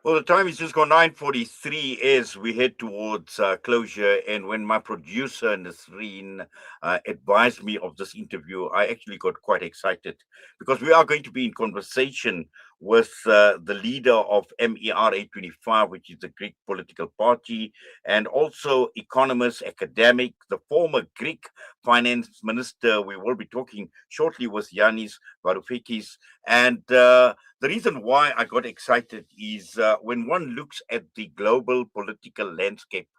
Well, the time is just gone 9:43 as we head towards closure. And when my producer, Nasreen, advised me of this interview, I actually got quite excited because we are going to be in conversation with the leader of MER 825, which is the Greek political party, and also economist, academic, the former Greek finance minister. We will be talking shortly with Yanis Varoufakis. And the reason why I got excited is when one looks at the global political landscape,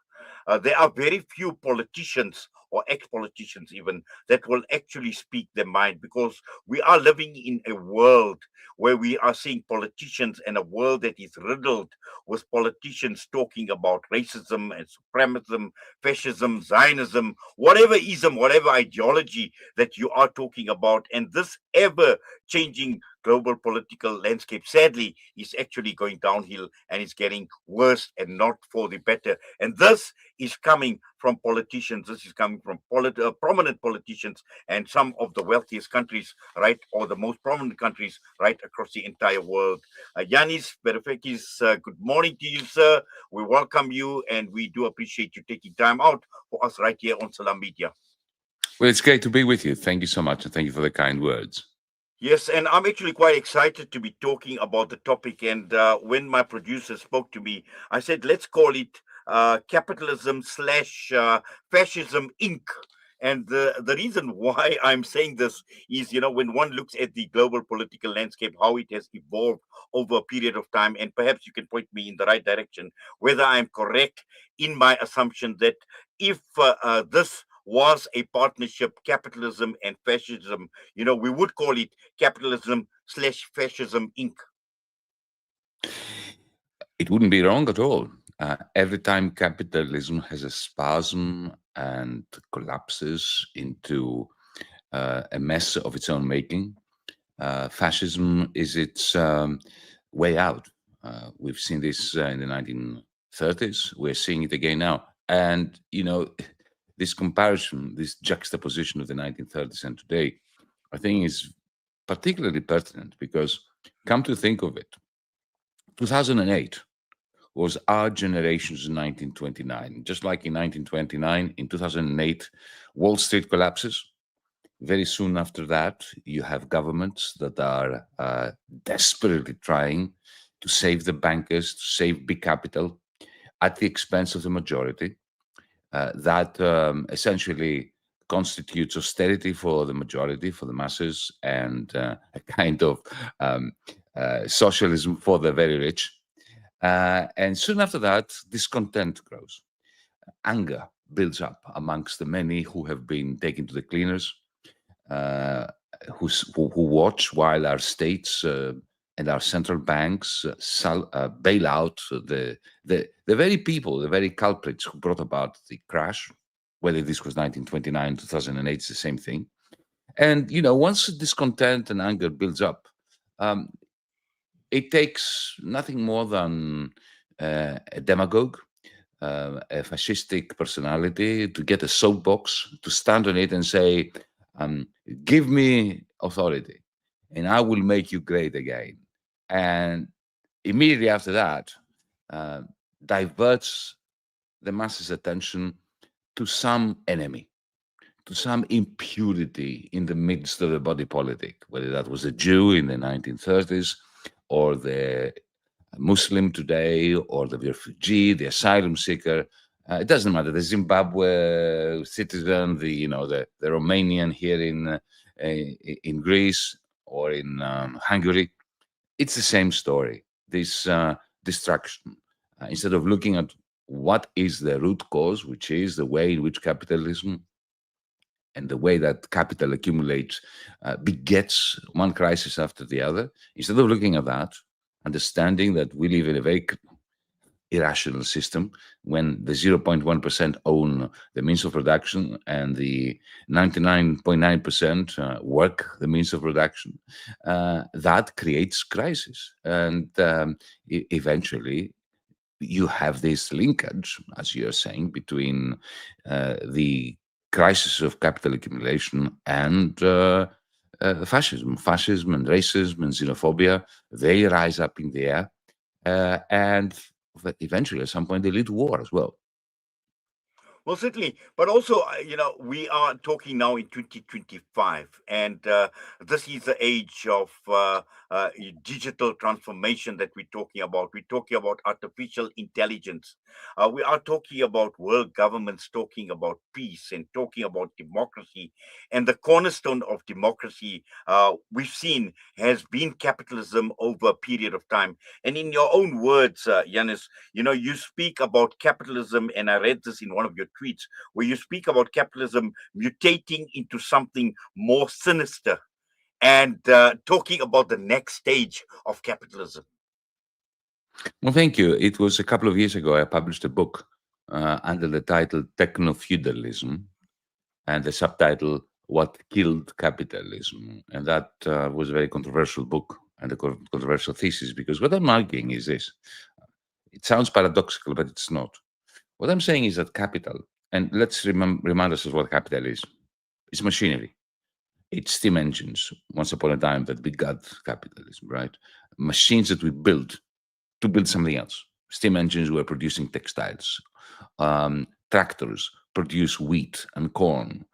there are very few politicians or ex-politicians even that will actually speak their mind, because we are living in a world where we are seeing politicians, and a world that is riddled with politicians talking about racism and supremacism, fascism, Zionism, whatever ism, whatever ideology that you are talking about. And this ever changing global political landscape, sadly, is actually going downhill, and it's getting worse and not for the better. And this is coming from politicians. This is coming from prominent politicians, and some of the wealthiest countries, right, or the most prominent countries, right, across the entire world. Yanis Varoufakis, good morning to you, sir. We welcome you, and we do appreciate you taking time out for us right here on Salam Media. Well, it's great to be with you. Thank you so much, and thank you for the kind words. Yes, and I'm actually quite excited to be talking about the topic. And when my producer spoke to me, I said, let's call it capitalism slash fascism Inc. And the reason why I'm saying this is, when one looks at the global political landscape, how it has evolved over a period of time, and perhaps you can point me in the right direction, whether I'm correct in my assumption that if this was a partnership, capitalism and fascism, we would call it capitalism slash fascism Inc. It wouldn't be wrong at all. Every time capitalism has a spasm and collapses into a mess of its own making, fascism is its way out. We've seen this in the 1930s. We're seeing it again now. And, this comparison, this juxtaposition of the 1930s and today, I think is particularly pertinent because, come to think of it, 2008 was our generation's 1929. Just like in 1929, in 2008, Wall Street collapses. Very soon after that, you have governments that are desperately trying to save the bankers, to save big capital at the expense of the majority. That essentially constitutes austerity for the majority, for the masses, and a kind of socialism for the very rich. And soon after that, discontent grows. Anger builds up amongst the many who have been taken to the cleaners, who watch while our states and our central banks bail out the very people, the very culprits who brought about the crash, whether this was 1929, 2008, it's the same thing. And, once discontent and anger builds up, it takes nothing more than a demagogue, a fascistic personality to get a soapbox, to stand on it and say, give me authority and I will make you great again. And immediately after that, diverts the masses' attention to some enemy, to some impurity in the midst of the body politic, whether that was a Jew in the 1930s or the Muslim today or the refugee, the asylum seeker. It doesn't matter. The Zimbabwe citizen, the Romanian here in Greece or in Hungary. It's the same story. This destruction. Instead of looking at what is the root cause, which is the way in which capitalism and the way that capital accumulates begets one crisis after the other, instead of looking at that, understanding that we live in a very irrational system when the 0.1% own the means of production and the 99.9% work the means of production, that creates crisis. And eventually you have this linkage, as you're saying, between the crisis of capital accumulation and fascism and racism and xenophobia. They rise up in the air. and eventually, at some point, they lead to war as well. Well, certainly, but also, we are talking now in 2025, and this is the age of digital transformation that we're talking about. We're talking about artificial intelligence. We are talking about world governments talking about peace and talking about democracy. And the cornerstone of democracy, we've seen, has been capitalism over a period of time. And in your own words, Yanis, you speak about capitalism, and I read this in one of your tweets where you speak about capitalism mutating into something more sinister and talking about the next stage of capitalism. Well, thank you. It was a couple of years ago I published a book under the title Technofudalism and the subtitle What Killed Capitalism. And that was a very controversial book and a controversial thesis, because what I'm arguing is this. It sounds paradoxical, but it's not. What I'm saying is that capital, and let's remind ourselves what capital is. It's machinery. It's steam engines. Once upon a time that begat capitalism, right? Machines that we build to build something else. Steam engines were producing textiles. Tractors produce wheat and corn.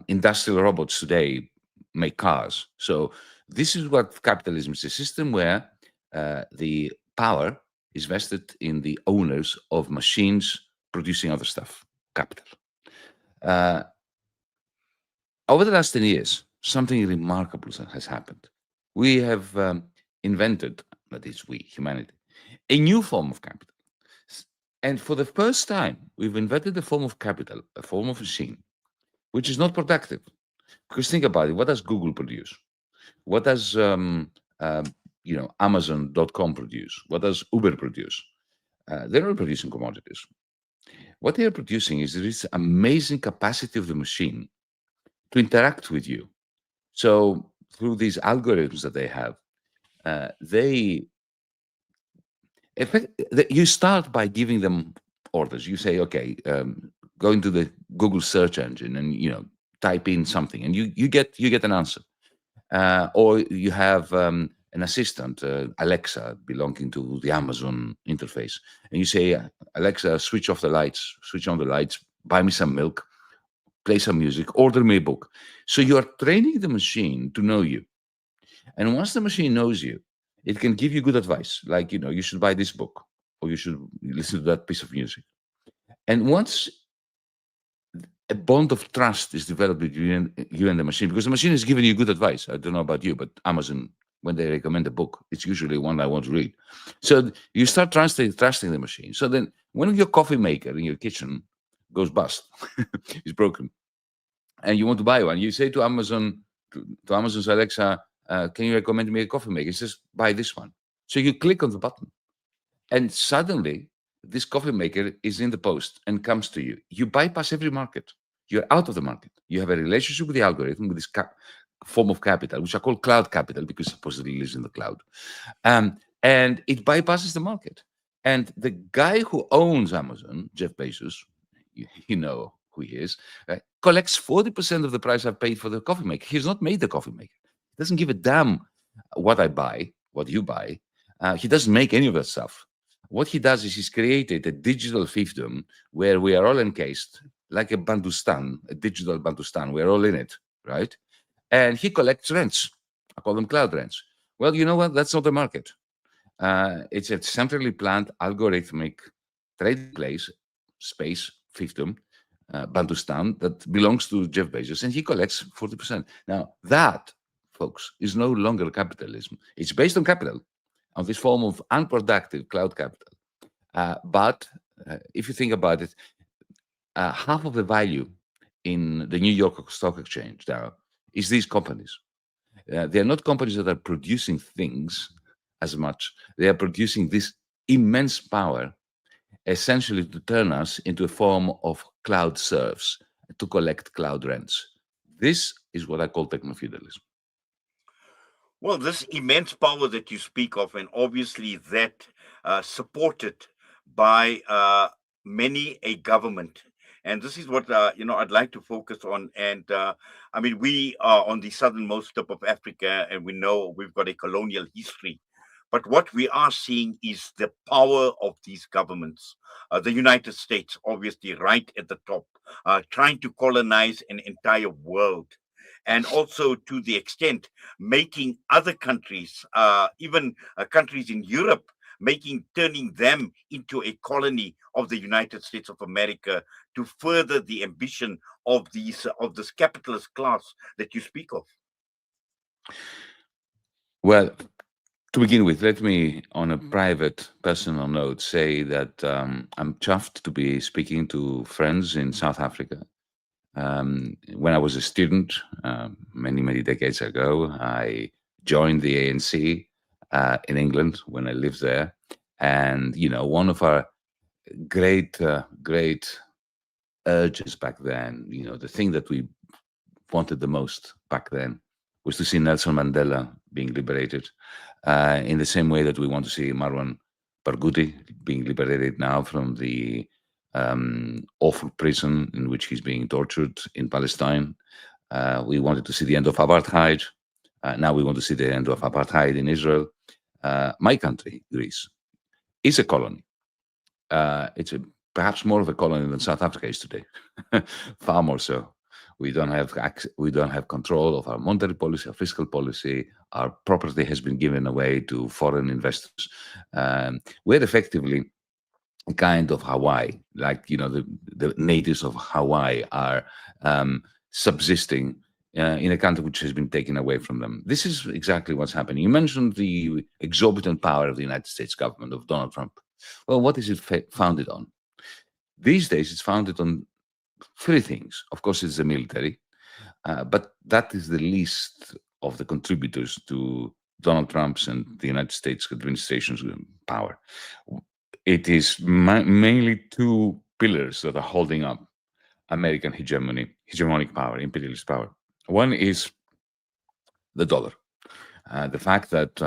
Industrial robots today make cars. So this is what capitalism is: a system where the power is vested in the owners of machines producing other stuff, capital. Uh, Over the last 10 years, something remarkable has happened. We have invented, that is, we, humanity, a new form of capital. And for the first time, we've invented a form of capital, a form of machine, which is not productive. Because think about it, what does Google produce? What does Amazon.com produce? What does Uber produce? They're not producing commodities. What they are producing is this amazing capacity of the machine to interact with you. So through these algorithms that they have, they you start by giving them orders. You say, okay, go into the Google search engine and type in something, and you get an answer. Or you have an assistant, Alexa, belonging to the Amazon interface, and you say, Alexa, switch off the lights, switch on the lights, buy me some milk, play some music, order me a book. So you are training the machine to know you. And once the machine knows you, it can give you good advice, like, you should buy this book or you should listen to that piece of music. And once a bond of trust is developed between you and the machine, because the machine is giving you good advice. I don't know about you, but Amazon, when they recommend a book, it's usually one I want to read. So you start trusting the machine. So then when your coffee maker in your kitchen goes bust, is broken, and you want to buy one, you say to Amazon, to Amazon's Alexa, can you recommend me a coffee maker? It says, buy this one. So you click on the button, and suddenly this coffee maker is in the post and comes to you. You bypass every market. You're out of the market. You have a relationship with the algorithm, with this form of capital, which I call cloud capital because supposedly lives in the cloud. And it bypasses the market. And the guy who owns Amazon, Jeff Bezos, you know who he is, collects 40% of the price I've paid for the coffee maker. He's not made the coffee maker. He doesn't give a damn what I buy, what you buy. He doesn't make any of that stuff. What he does is he's created a digital fiefdom where we are all encased like a Bandustan, a digital Bandustan. We're all in it, right? And he collects rents. I call them cloud rents. Well, you know what? That's not the market. It's a centrally planned algorithmic trading place, space, fiefdom, Bandustan, that belongs to Jeff Bezos, and he collects 40%. Now, that, folks, is no longer capitalism. It's based on capital, on this form of unproductive cloud capital. But if you think about it, half of the value in the New York Stock Exchange now is these companies. They are not companies that are producing things as much. They are producing this immense power, essentially to turn us into a form of cloud serfs to collect cloud rents. This is what I call technofeudalism. Well, this immense power that you speak of, and obviously that supported by many a government, and this is what I'd like to focus on. And I mean, we are on the southernmost tip of Africa, and we know we've got a colonial history. But what we are seeing is the power of these governments. The United States, obviously, right at the top, trying to colonize an entire world. And also, to the extent, making other countries, even countries in Europe, turning them into a colony of the United States of America to further the ambition of this capitalist class that you speak of. Well, to begin with, let me, on a private, personal note, say that I'm chuffed to be speaking to friends in South Africa. When I was a student, many, many decades ago, I joined the ANC in England when I lived there. And, one of our great urges back then, the thing that we wanted the most back then was to see Nelson Mandela being liberated, in the same way that we want to see Marwan Barghouti being liberated now from the awful prison in which he's being tortured in Palestine. We wanted to see the end of apartheid. Now we want to see the end of apartheid in Israel. My country, Greece, is a colony. It's perhaps more of a colony than South Africa is today, far more so. We don't have control of our monetary policy, our fiscal policy. Our property has been given away to foreign investors. We're effectively a kind of Hawaii, like the natives of Hawaii are subsisting in a country which has been taken away from them. This is exactly what's happening. You mentioned the exorbitant power of the United States government, of Donald Trump. Well, what is it founded on? These days, it's founded on three things. Of course, it's the military, but that is the least of the contributors to Donald Trump's and the United States administration's power. It is mainly two pillars that are holding up American hegemonic power, imperialist power. One is the dollar. The fact that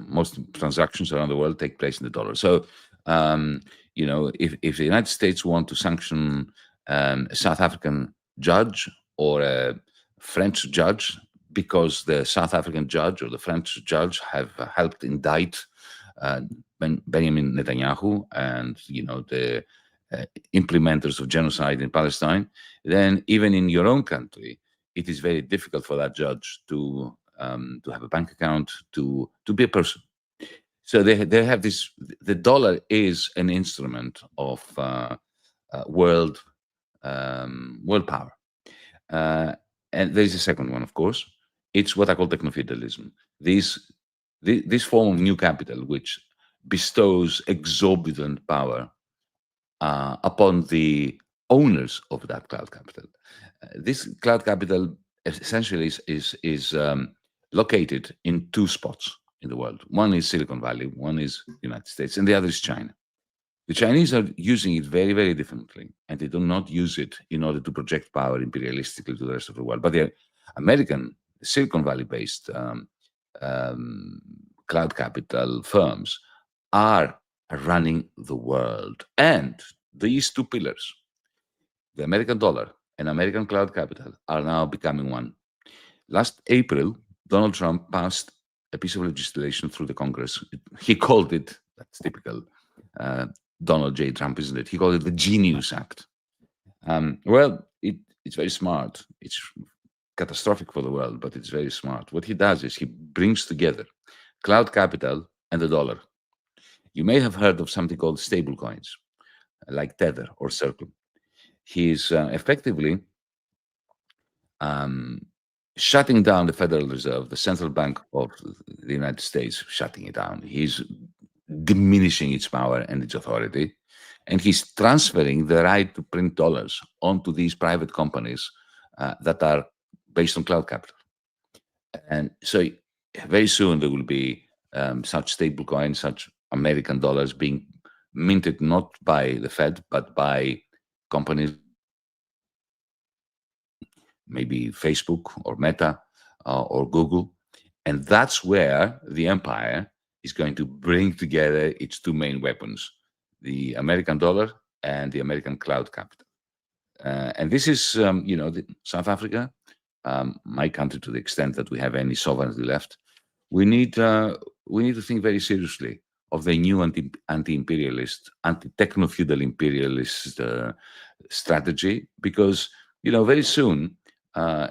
most transactions around the world take place in the dollar. So, if the United States want to sanction a South African judge or a French judge because the South African judge or the French judge have helped indict Benjamin Netanyahu and the implementers of genocide in Palestine, then even in your own country, it is very difficult for that judge to have a bank account, to be a person. So they have this. The dollar is an instrument of world power, and there is a second one, of course. It's what I call technofudalism. This form of new capital, which bestows exorbitant power upon the owners of that cloud capital. This cloud capital essentially is located in two spots in the world. One is Silicon Valley, one is United States, and the other is China. The Chinese are using it very, very differently, and they do not use it in order to project power imperialistically to the rest of the world. But the American Silicon Valley-based cloud capital firms are running the world. And these two pillars, the American dollar and American cloud capital, are now becoming one. Last April, Donald Trump passed a piece of legislation through the Congress. He called it, that's typical Donald J. Trump, isn't it? He called it the Genius Act. It's very smart. It's catastrophic for the world, but it's very smart. What he does is he brings together cloud capital and the dollar. You may have heard of something called stable coins, like Tether or Circle. He's effectively shutting down the Federal Reserve, the central bank of the United States, shutting it down. He's diminishing its power and its authority, and he's transferring the right to print dollars onto these private companies that are based on cloud capital. And so very soon there will be such stable coins, such American dollars being minted not by the Fed, but by companies, maybe Facebook or Meta or Google. And that's where the empire is going to bring together its two main weapons, the American dollar and the American cloud capital. And this is, South Africa, my country, to the extent that we have any sovereignty left. We need we need to think very seriously of the new anti-imperialist, anti-techno-feudal imperialist strategy, because very soon,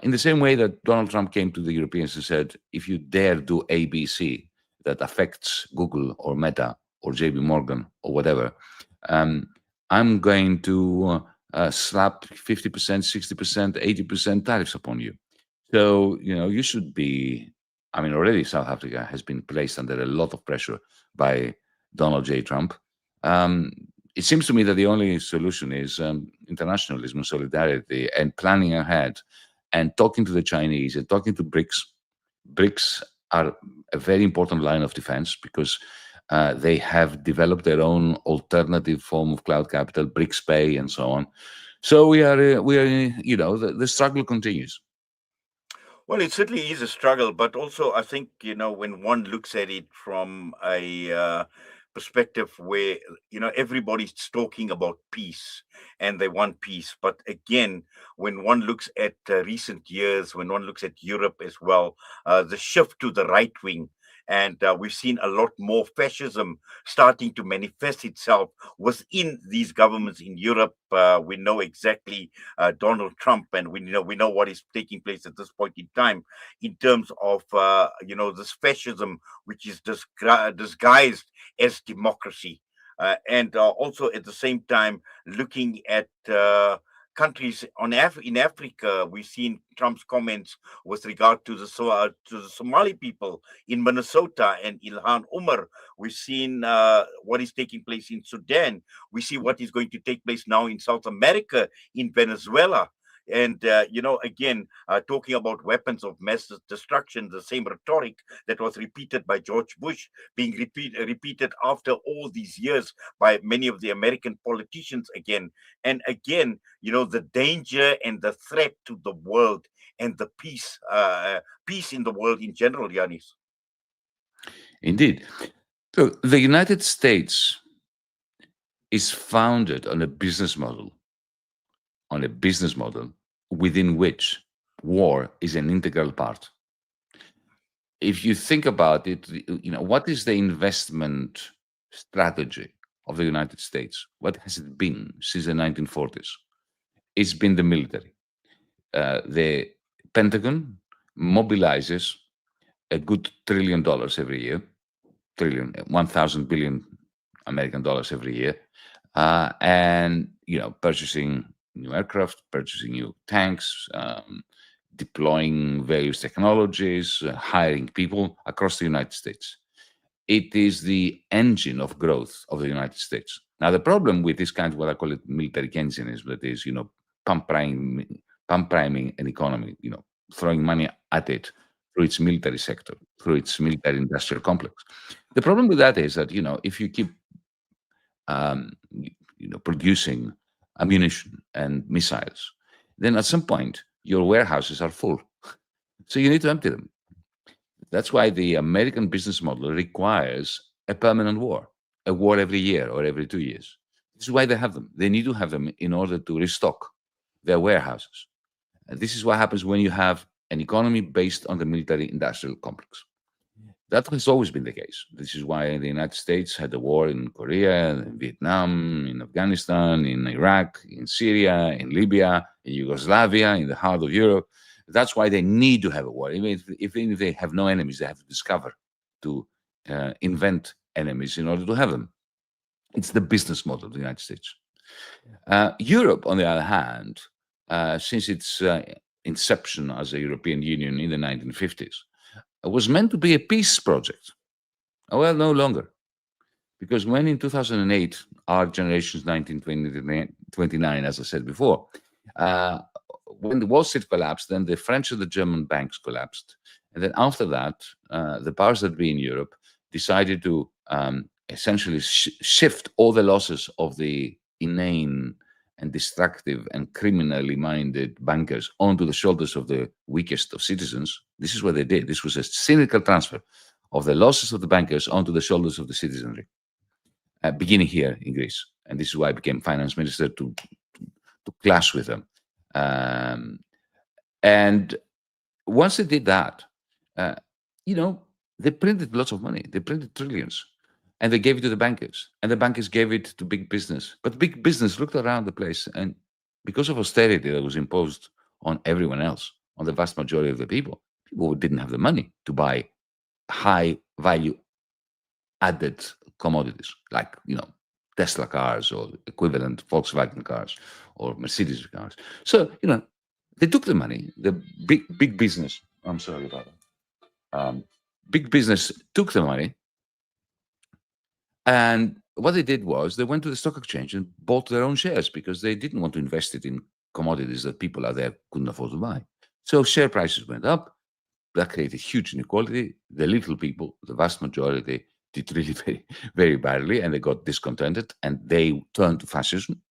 in the same way that Donald Trump came to the Europeans and said, if you dare do ABC that affects Google or Meta or JP Morgan or whatever, um, I'm going to slap 50%, 60%, 80% tariffs upon you. So, you should be, I mean, already South Africa has been placed under a lot of pressure by Donald J. Trump. Um, it seems to me that the only solution is internationalism, solidarity, and planning ahead, and talking to the Chinese and talking to BRICS. BRICS are a very important line of defense because they have developed their own alternative form of cloud capital, BRICS Pay, and so on. So we are, the struggle continues. Well, it certainly is a struggle, but also I think when one looks at it from a perspective where everybody's talking about peace and they want peace, but again, when one looks at recent years, when one looks at Europe as well, the shift to the right wing. And we've seen a lot more fascism starting to manifest itself within these governments in Europe. We know exactly Donald Trump, and we know what is taking place at this point in time in terms of this fascism, which is disguised as democracy, and also at the same time looking at. Countries in Africa, we've seen Trump's comments with regard to the Somali people in Minnesota and Ilhan Omar. We've seen what is taking place in Sudan. We see what is going to take place now in South America, in Venezuela. And, again, talking about weapons of mass destruction, the same rhetoric that was repeated by George Bush being repeated after all these years by many of the American politicians again. And again, the danger and the threat to the world and the peace in the world in general, Yanis. Indeed. So the United States is founded on a business model within which war is an integral part. If you think about it, what is the investment strategy of the United States? What has it been since the 1940s? It's been the military. The Pentagon mobilizes a good $1 trillion every year, 1,000 billion American dollars every year, and purchasing new aircraft, purchasing new tanks, deploying various technologies, hiring people across the United States. It is the engine of growth of the United States. Now, the problem with this kind of what I call it military Keynesianism, that is, pump priming an economy, throwing money at it through its military sector, through its military industrial complex. The problem with that is that, if you keep producing ammunition and missiles, then at some point your warehouses are full. So you need to empty them. That's why the American business model requires a permanent war, a war every year or every 2 years. This is why they have them. They need to have them in order to restock their warehouses. And this is what happens when you have an economy based on the military industrial complex. That has always been the case. This is why the United States had a war in Korea, in Vietnam, in Afghanistan, in Iraq, in Syria, in Libya, in Yugoslavia, in the heart of Europe. That's why they need to have a war. Even if they have no enemies, they have to discover, to invent enemies in order to have them. It's the business model of the United States. Europe, on the other hand, since its inception as a European Union in the 1950s, was meant to be a peace project. Well, no longer. Because when in 2008, our generation's 1929, as I said before, when the Wall Street collapsed, then the French and the German banks collapsed. And then after that, the powers that be in Europe decided to essentially shift all the losses of the inane and destructive and criminally minded bankers onto the shoulders of the weakest of citizens. This is what they did. This was a cynical transfer of the losses of the bankers onto the shoulders of the citizenry, beginning here in Greece. And this is why I became finance minister, to clash with them. And once they did that, uh, you know, They printed lots of money. They printed trillions, and they gave it to the bankers, and the bankers gave it to big business. But big business looked around the place, and because of austerity that was imposed on everyone else, on the vast majority of the people who didn't have the money to buy high value added commodities like Tesla cars or equivalent Volkswagen cars or Mercedes cars. So they took the money. The big business. I'm sorry about that. Big business took the money, and what they did was they went to the stock exchange and bought their own shares because they didn't want to invest it in commodities that people out there couldn't afford to buy. So share prices went up. That created huge inequality. The little people, the vast majority, did really very, very badly, and they got discontented, and they turned to fascism.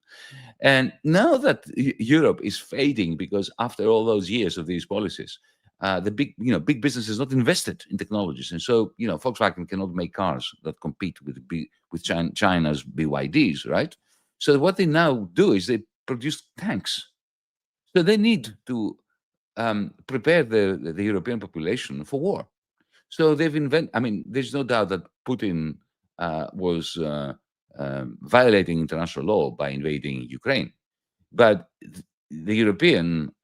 And now that Europe is fading because after all those years of these policies, the big business is not invested in technologies, and so Volkswagen cannot make cars that compete with China's BYDs, right? So what they now do is they produce tanks. So they need to prepare the European population for war. So they've invented. I mean, there's no doubt that Putin was violating international law by invading Ukraine, but the European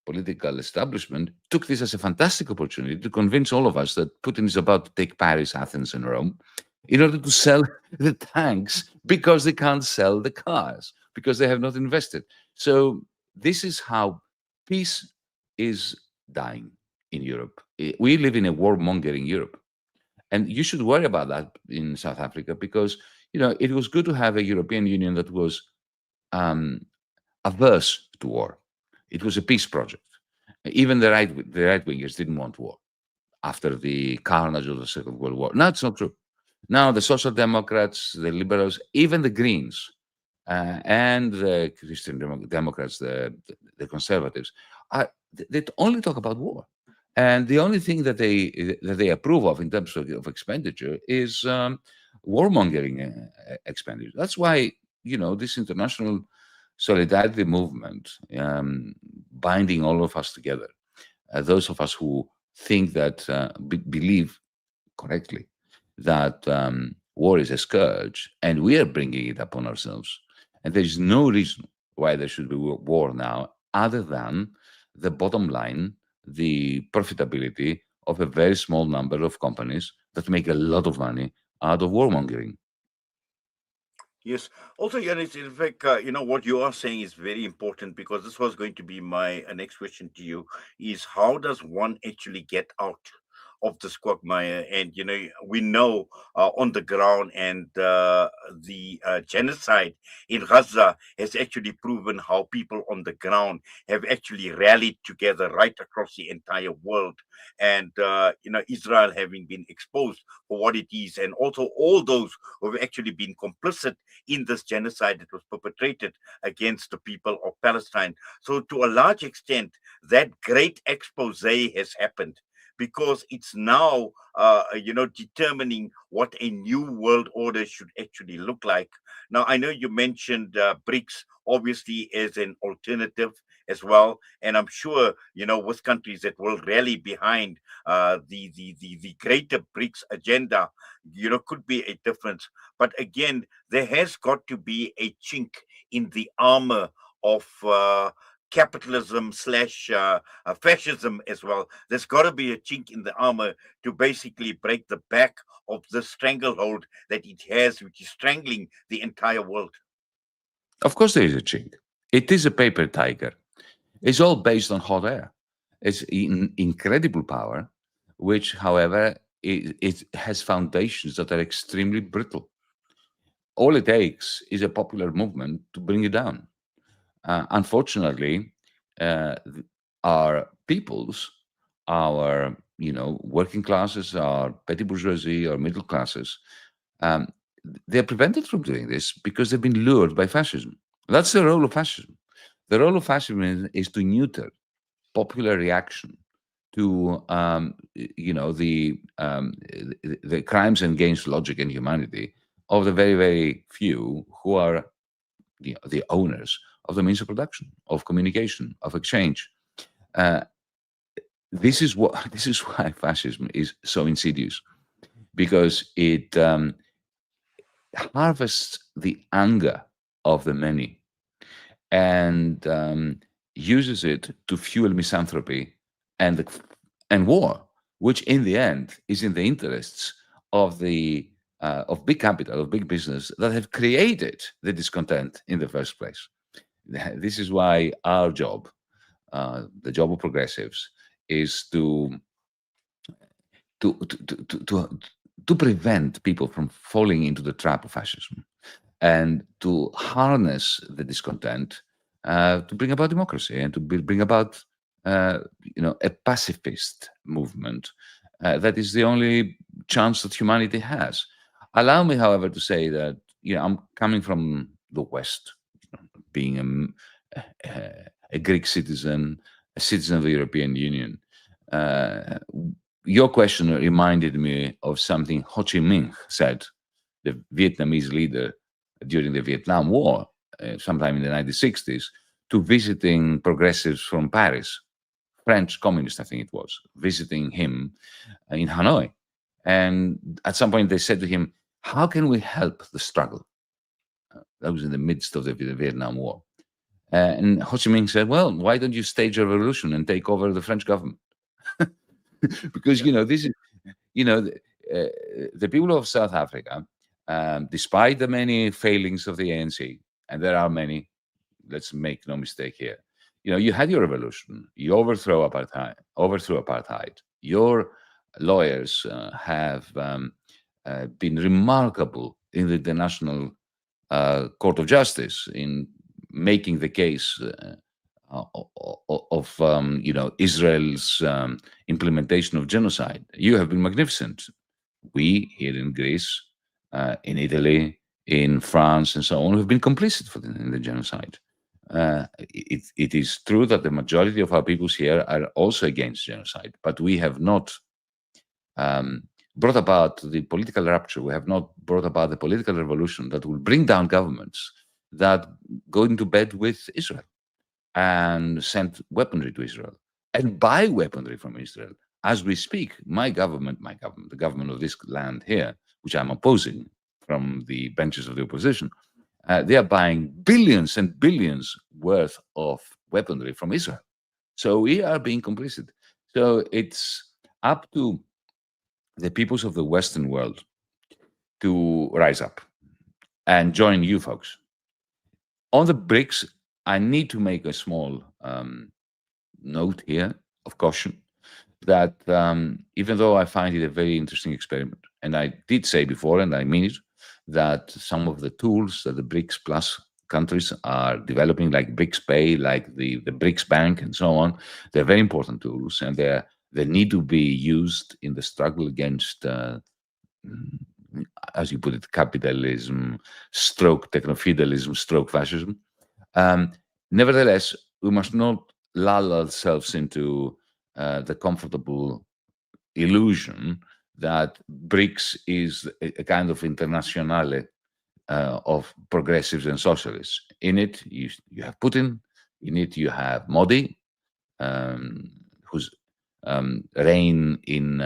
political establishment took this as a fantastic opportunity to convince all of us that Putin is about to take Paris, Athens, and Rome in order to sell the tanks because they can't sell the cars because they have not invested. So this is how peace is dying in Europe. We live in a warmongering Europe. And you should worry about that in South Africa because, it was good to have a European Union that was um, averse to war. It was a peace project. Even the right wingers didn't want war after the carnage of the Second World War. No, it's not true. Now the Social Democrats, the Liberals, even the Greens, and the Christian Democrats, the Conservatives, they only talk about war. And the only thing that they approve of in terms of expenditure is warmongering expenditure. That's why this international solidarity movement, binding all of us together, those of us who think that believe correctly that war is a scourge, and we are bringing it upon ourselves. And there is no reason why there should be war now, other than the bottom line, the profitability of a very small number of companies that make a lot of money out of warmongering. Yes. Also, Yanis, in fact, what you are saying is very important because this was going to be my next question to you: is how does one actually get out of this quagmire? And we know on the ground, and the genocide in Gaza has actually proven how people on the ground have actually rallied together right across the entire world, and Israel having been exposed for what it is, and also all those who have actually been complicit in this genocide that was perpetrated against the people of Palestine. So, to a large extent, that great expose has happened because it's now, determining what a new world order should actually look like. Now, I know you mentioned BRICS, obviously, as an alternative as well, and I'm sure with countries that will rally behind the greater BRICS agenda, could be a difference. But again, there has got to be a chink in the armor of capitalism slash fascism as well. There's got to be a chink in the armor to basically break the back of the stranglehold that it has, which is strangling the entire world. Of course, there is a chink. It is a paper tiger. It's all based on hot air. It's incredible power, which, however, it has foundations that are extremely brittle. All it takes is a popular movement to bring it down. Unfortunately, our peoples, our working classes, our petty bourgeoisie, our middle classes, um, they're prevented from doing this because they've been lured by fascism. That's the role of fascism. The role of fascism is to neuter popular reaction to the crimes against logic and humanity of the very, very few who are the owners of the means of production, of communication, of exchange. Uh, this is what this is why fascism is so insidious, because it harvests the anger of the many and uses it to fuel misanthropy and war, which in the end is in the interests of the of big capital, of big business that have created the discontent in the first place. This is why our job, the job of progressives, is to to to to, to to prevent people from falling into the trap of fascism and to harness the discontent to bring about democracy and to bring about a pacifist movement that is the only chance that humanity has. Allow me, however, to say that I'm coming from the West, being a Greek citizen, a citizen of the European Union. Uh, your question reminded me of something Ho Chi Minh said, the Vietnamese leader during the Vietnam War, sometime in the 1960s, to visiting progressives from Paris, French communists, I think it was, visiting him in Hanoi. And at some point they said to him, how can we help the struggle? That was in the midst of the Vietnam War. And Ho Chi Minh said, well, why don't you stage a revolution and take over the French government? Because, Yeah. this is, the people of South Africa, despite the many failings of the ANC, and there are many, let's make no mistake here. You had your revolution, you overthrew apartheid. Your lawyers have been remarkable in the International Court of Justice in making the case of Israel's implementation of genocide. You have been magnificent. We here in Greece, in Italy, in France, and so on, have been complicit in the genocide. It is true that the majority of our peoples here are also against genocide, but we have not um, brought about the political rupture. We have not brought about the political revolution that will bring down governments that go into bed with Israel and send weaponry to Israel and buy weaponry from Israel. As we speak, the government of this land here, which I'm opposing from the benches of the opposition, they are buying billions and billions worth of weaponry from Israel. So we are being complicit. So it's up to the peoples of the Western world to rise up and join you folks. On the BRICS, I need to make a small note here of caution that even though I find it a very interesting experiment, and I did say before, and I mean it, that some of the tools that the BRICS Plus countries are developing, like BRICS Pay, like the BRICS Bank, and so on, they're very important tools, and they need to be used in the struggle against, mm, as you put it, capitalism, stroke technofudalism, stroke fascism. Um, Nevertheless, we must not lull ourselves into the comfortable illusion that BRICS is a kind of internationale of progressives and socialists. In it, you have Putin. In it, you have Modi, um, whose reign in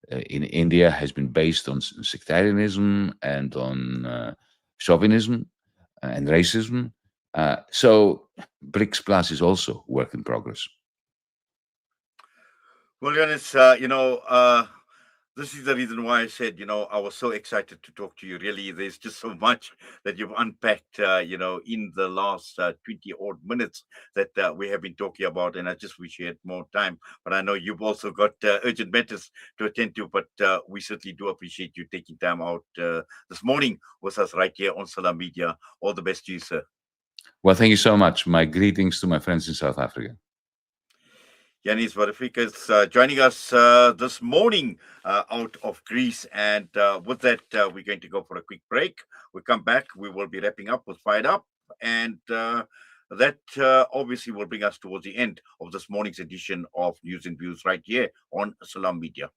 India has been based on sectarianism and on chauvinism and racism. So BRICS Plus is also work in progress. Well, Yanis, this is the reason why I said, I was so excited to talk to you. Really, there's just so much that you've unpacked, in the last 20 odd minutes that we have been talking about. And I just wish you had more time. But I know you've also got urgent matters to attend to. But we certainly do appreciate you taking time out this morning with us right here on Salam Media. All the best to you, sir. Well, thank you so much. My greetings to my friends in South Africa. Yanis Varoufakis joining us this morning out of Greece. And with that, we're going to go for a quick break. We come back, we will be wrapping up with Fired Up. And that obviously will bring us towards the end of this morning's edition of News and Views right here on Salam Media.